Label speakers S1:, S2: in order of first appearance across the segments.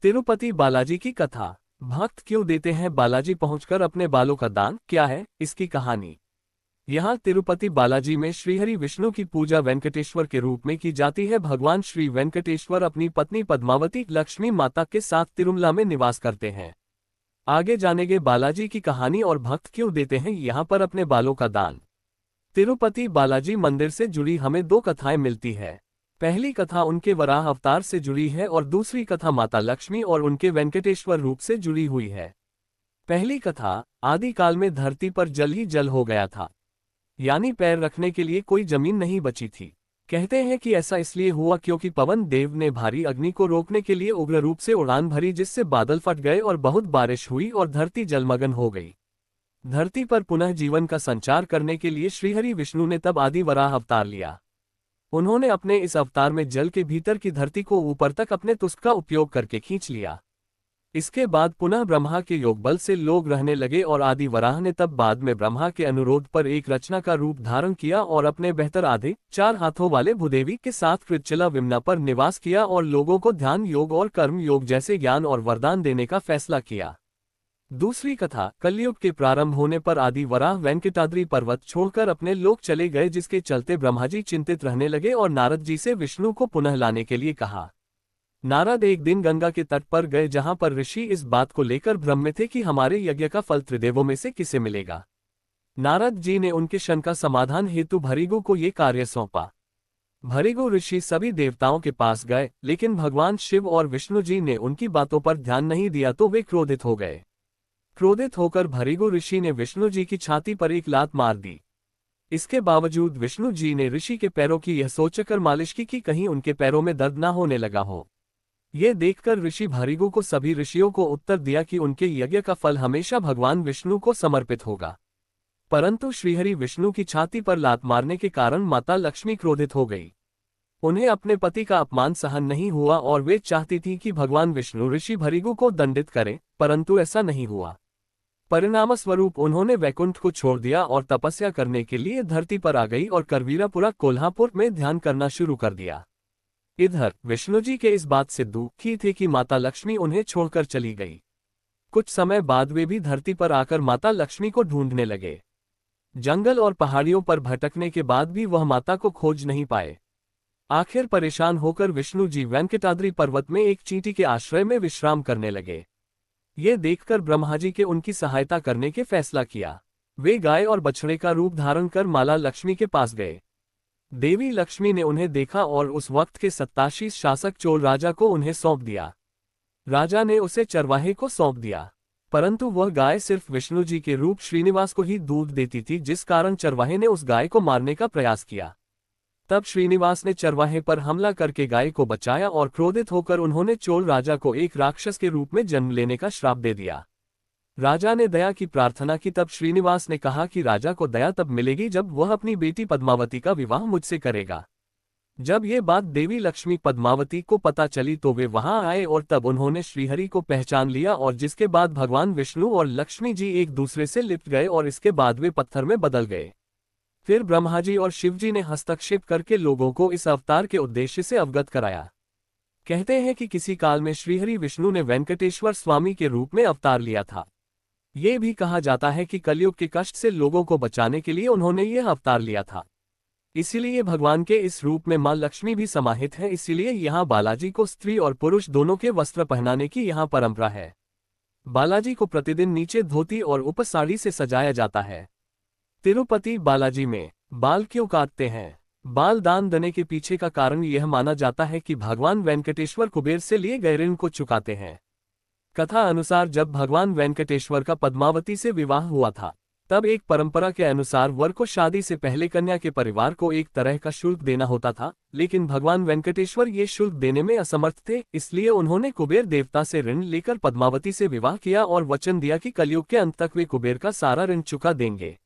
S1: तिरुपति बालाजी की कथा। भक्त क्यों देते हैं बालाजी पहुंचकर अपने बालों का दान, क्या है इसकी कहानी। यहाँ तिरुपति बालाजी में श्रीहरि विष्णु की पूजा वेंकटेश्वर के रूप में की जाती है। भगवान श्री वेंकटेश्वर अपनी पत्नी पद्मावती लक्ष्मी माता के साथ तिरुमला में निवास करते हैं। आगे जानेंगे बालाजी की कहानी और भक्त क्यों देते हैं यहाँ पर अपने बालों का दान। तिरुपति बालाजी मंदिर से जुड़ी हमें दो कथाएं मिलती है। पहली कथा उनके वराह अवतार से जुड़ी है और दूसरी कथा माता लक्ष्मी और उनके वेंकटेश्वर रूप से जुड़ी हुई है। पहली कथा, आदिकाल में धरती पर जल ही जल हो गया था, यानी पैर रखने के लिए कोई जमीन नहीं बची थी। कहते हैं कि ऐसा इसलिए हुआ क्योंकि पवन देव ने भारी अग्नि को रोकने के लिए उग्र रूप से उड़ान भरी, जिससे बादल फट गए और बहुत बारिश हुई और धरती जलमग्न हो गई। धरती पर पुनः जीवन का संचार करने के लिए श्रीहरि विष्णु ने तब आदि वराह अवतार लिया। उन्होंने अपने इस अवतार में जल के भीतर की धरती को ऊपर तक अपने तुष्क का उपयोग करके खींच लिया। इसके बाद पुनः ब्रह्मा के योग बल से लोग रहने लगे और आदि वराह ने तब बाद में ब्रह्मा के अनुरोध पर एक रचना का रूप धारण किया और अपने बेहतर आधे 4 हाथों वाले भूदेवी के साथ कृच्छला विमना पर निवास किया और लोगों को ध्यान योग और कर्म योग जैसे ज्ञान और वरदान देने का फैसला किया। दूसरी कथा, कलयुग के प्रारंभ होने पर आदि वराह वेंकटाद्रि पर्वत छोड़कर अपने लोक चले गए, जिसके चलते ब्रह्माजी चिंतित रहने लगे और नारद जी से विष्णु को पुनः लाने के लिए कहा। नारद एक दिन गंगा के तट पर गए, जहां पर ऋषि इस बात को लेकर भ्रम में थे कि हमारे यज्ञ का फल त्रिदेवों में से किसे मिलेगा। नारद जी ने उनके शंका समाधान हेतु भृगु को ये कार्य सौंपा। भृगु ऋषि सभी देवताओं के पास गए, लेकिन भगवान शिव और विष्णु जी ने उनकी बातों पर ध्यान नहीं दिया तो वे क्रोधित हो गए। क्रोधित होकर भृगु ऋषि ने विष्णु जी की छाती पर एक लात मार दी। इसके बावजूद विष्णु जी ने ऋषि के पैरों की यह सोचकर मालिश की कि कहीं उनके पैरों में दर्द ना होने लगा हो। ये देखकर ऋषि भृगु को सभी ऋषियों को उत्तर दिया कि उनके यज्ञ का फल हमेशा भगवान विष्णु को समर्पित होगा। परंतु श्रीहरि विष्णु की छाती पर लात मारने के कारण माता लक्ष्मी क्रोधित हो गई। उन्हें अपने पति का अपमान सहन नहीं हुआ और वे चाहती थी कि भगवान विष्णु ऋषि भृगु को दंडित करें, परंतु ऐसा नहीं हुआ। परिणामस्वरूप उन्होंने वैकुंठ को छोड़ दिया और तपस्या करने के लिए धरती पर आ गई और करवीरापुरा कोल्हापुर में ध्यान करना शुरू कर दिया। इधर विष्णु जी के इस बात से दुखी थे कि माता लक्ष्मी उन्हें छोड़कर चली गई। कुछ समय बाद वे भी धरती पर आकर माता लक्ष्मी को ढूंढने लगे। जंगल और पहाड़ियों पर भटकने के बाद भी वह माता को खोज नहीं पाए। आखिर परेशान होकर विष्णु जी वेंकटाद्रि पर्वत में एक चींटी के आश्रय में विश्राम करने लगे। ये देखकर ब्रह्मा जी के उनकी सहायता करने के फैसला किया। वे गाय और बछड़े का रूप धारण कर माला लक्ष्मी के पास गए। देवी लक्ष्मी ने उन्हें देखा और उस वक्त के सत्ताशीष शासक चोल राजा को उन्हें सौंप दिया। राजा ने उसे चरवाहे को सौंप दिया, परंतु वह गाय सिर्फ विष्णु जी के रूप श्रीनिवास को ही दूध देती थी, जिस कारण चरवाहे ने उस गाय को मारने का प्रयास किया। तब श्रीनिवास ने चरवाहे पर हमला करके गाय को बचाया और क्रोधित होकर उन्होंने चोल राजा को एक राक्षस के रूप में जन्म लेने का श्राप दे दिया। राजा ने दया की प्रार्थना की, तब श्रीनिवास ने कहा कि राजा को दया तब मिलेगी जब वह अपनी बेटी पद्मावती का विवाह मुझसे करेगा। जब ये बात देवी लक्ष्मी पद्मावती को पता चली तो वे वहां आए और तब उन्होंने श्रीहरि को पहचान लिया, और जिसके बाद भगवान विष्णु और लक्ष्मी जी एक दूसरे से लिप्ट गए और इसके बाद वे पत्थर में बदल गए। फिर ब्रह्मा जी और शिव जी ने हस्तक्षेप करके लोगों को इस अवतार के उद्देश्य से अवगत कराया। कहते हैं कि किसी काल में श्रीहरि विष्णु ने वेंकटेश्वर स्वामी के रूप में अवतार लिया था। ये भी कहा जाता है कि कलयुग के कष्ट से लोगों को बचाने के लिए उन्होंने यह अवतार लिया था। इसीलिए भगवान के इस रूप में मां लक्ष्मी भी समाहित है। इसीलिए यहाँ बालाजी को स्त्री और पुरुष दोनों के वस्त्र पहनाने की यहाँ परंपरा है। बालाजी को प्रतिदिन नीचे धोती और ऊपर साड़ी से सजाया जाता है। तिरुपति बालाजी में बाल क्यों काटते हैं? बाल दान देने के पीछे का कारण यह माना जाता है कि भगवान वेंकटेश्वर कुबेर से लिए गए ऋण को चुकाते हैं। कथा अनुसार जब भगवान वेंकटेश्वर का पद्मावती से विवाह हुआ था, तब एक परंपरा के अनुसार वर को शादी से पहले कन्या के परिवार को एक तरह का शुल्क देना होता था, लेकिन भगवान वेंकटेश्वर ये शुल्क देने में असमर्थ थे। इसलिए उन्होंने कुबेर देवता से ऋण लेकर पद्मावती से विवाह किया और वचन दिया कि कलयुग के अंत तक वे कुबेर का सारा ऋण चुका देंगे।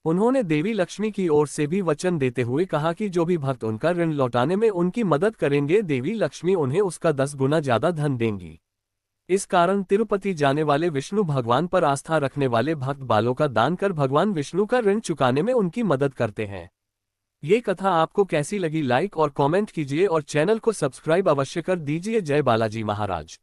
S1: उन्होंने देवी लक्ष्मी की ओर से भी वचन देते हुए कहा कि जो भी भक्त उनका ऋण लौटाने में उनकी मदद करेंगे, देवी लक्ष्मी उन्हें उसका 10 गुना ज्यादा धन देंगी। इस कारण तिरुपति जाने वाले विष्णु भगवान पर आस्था रखने वाले भक्त बालों का दान कर भगवान विष्णु का ऋण चुकाने में उनकी मदद करते हैं। ये कथा आपको कैसी लगी, लाइक और कमेंट कीजिए और चैनल को सब्सक्राइब अवश्य कर दीजिए। जय बालाजी महाराज।